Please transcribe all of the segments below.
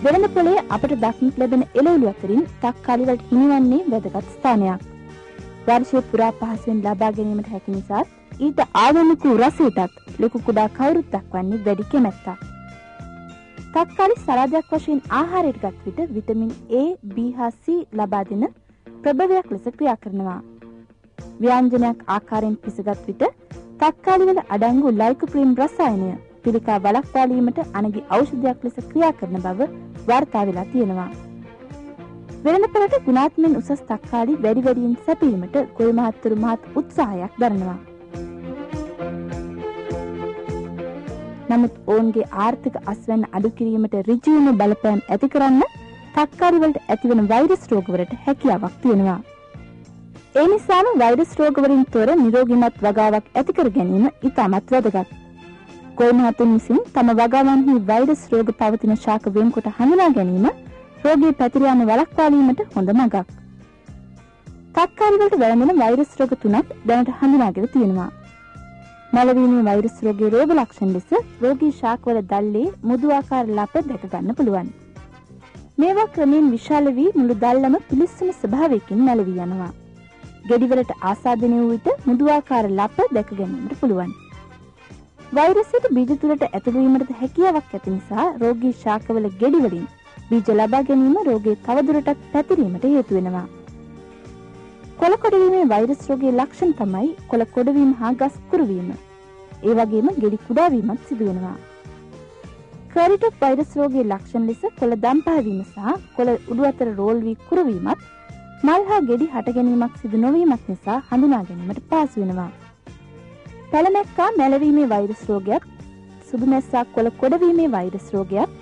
වෙළඳ පොලේ අපට දක්නට ලැබෙන එළවලු අතරින් තක්කාලි වලට හිමිවන්නේ වැදගත් ස්ථානයක්. වර්ෂය පුරා පහසුවෙන් ලබා ගැනීමට හැකි නිසා ඊට ආගමික රසයටත් ලොකු කුඩා කවුරුත් දක්වන්නේ වැඩි කැමැත්තක්. තක්කාලි සලාදයක් වශයෙන් ආහාරයට ගත් විට විටමින් A, B හා C ලබා දෙන ප්‍රබවයක් ලෙස ක්‍රියා කරනවා. ව්‍යංජනයක් ආකාරයෙන් පිසගත් විට තක්කාලි වල අඩංගු ලයිකෝප්‍රීන් රසායනය පිළිකා වළක්වාලීමට අනගි ඖෂධයක් ලෙස ක්‍රියා කරන බව වාර්තා වෙලා තියෙනවා. වෙළඳපොළට ගුණාත්මෙන් උසස් තක්කාලි වැඩි වැඩියෙන් සැපීමට ගොවි මහත්තුරු මහත් උත්සාහයක් දරනවා. නමුත් ඔවුන්ගේ ආර්ථික අස්වැන්න අඩු කිරීමට ඍජුවම බලපෑම් ඇති කරන්න තක්කාලි වලට ඇතිවන වෛරස් රෝගවලට හැකියාවක් තියෙනවා. ඒ නිසාම වෛරස් රෝගවලින් තොර නිරෝගීමත් වගාවක් ඇති කර ගැනීම ඉතාමත් වැදගත්. ගොවි මහතුන් විසින් තම වගාවන්හි වෛරස් රෝග පවතින ශාක වෙන්කොට හඳුනා ගැනීම රෝගී පැතිර යාම වළක්වාලීමට හොඳ මඟක්. තක්කාලි වලට වැළඳෙන වෛරස් රෝග 3ක් දැනට හඳුනාගෙන තියෙනවා. මලවීමේ වෛරස් රෝගයේ රෝග ලක්ෂණ ලෙස රෝගී ශාකවල දැල්ලේ මුදු ආකාර ලප දැක ගන්න පුළුවන්. මේවා ක්‍රමයෙන් විශාල වී මුළු දැල්ලම පිලිස්සුණු ස්වභාවයකින් මැලවී යනවා. ගෙඩිවලට ආසාදනය වූ විට මුදු ආකාර ලප දැක ගැනීමට පුළුවන්. වෛරසයට බීජ තුළට ඇතුළු වීමට හැකියාවක් ඇති නිසා රෝගී ශාකවල ගෙඩි වලින් බීජ ලබා ගැනීම රෝගයේ තවදුරටත් පැතිරීමට හේතු වෙනවා. කොළ කොඩවීමේ වෛරස් රෝගයේ ලක්ෂණ තමයි කොළ කොඩවීම හා ගස් කුරු වීම. ඒ වගේම ගෙඩි කුඩා වීමත් සිදු වෙනවා. කරිටොප් වෛරස් රෝගයේ ලක්ෂණ ලෙස කොළ දම්පහ වීම සහ කොළ උඩු අතර රෝල් වී කුරු වීමත් මල් හා ගෙඩි හට ගැනීමක් සිදු නොවීමත් නිසා හඳුනා ගැනීමට පහසු වෙනවා. පැලමැක්කා මැලවීමේ වෛරස් රෝගයක්, සුදු මැස්සා කොළ කොඩවීමේ වෛරස් රෝගයක්,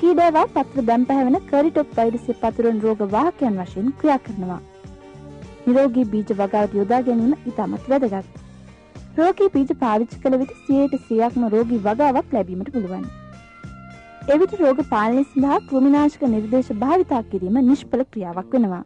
කීඩාවා පත්‍ර දම්පහ වෙන කරිටොප් වෛරසයේ පතුරන රෝග වාහකයන් වශයෙන් ක්‍රියා කරනවා. නිරෝගී බීජ වගාවට යොදා ගැනීම ඉතාමත් වැදගත්. රෝගී බීජ පාවිච්චි කළ විට 100%ක්ම රෝගී වගාවක් ලැබීමට පුළුවන්. එවිට රෝග පාලනය සඳහා කෘමිනාශක නිර්දේශ භාවිතා කිරීම නිෂ්ඵල ක්‍රියාවක් වෙනවා.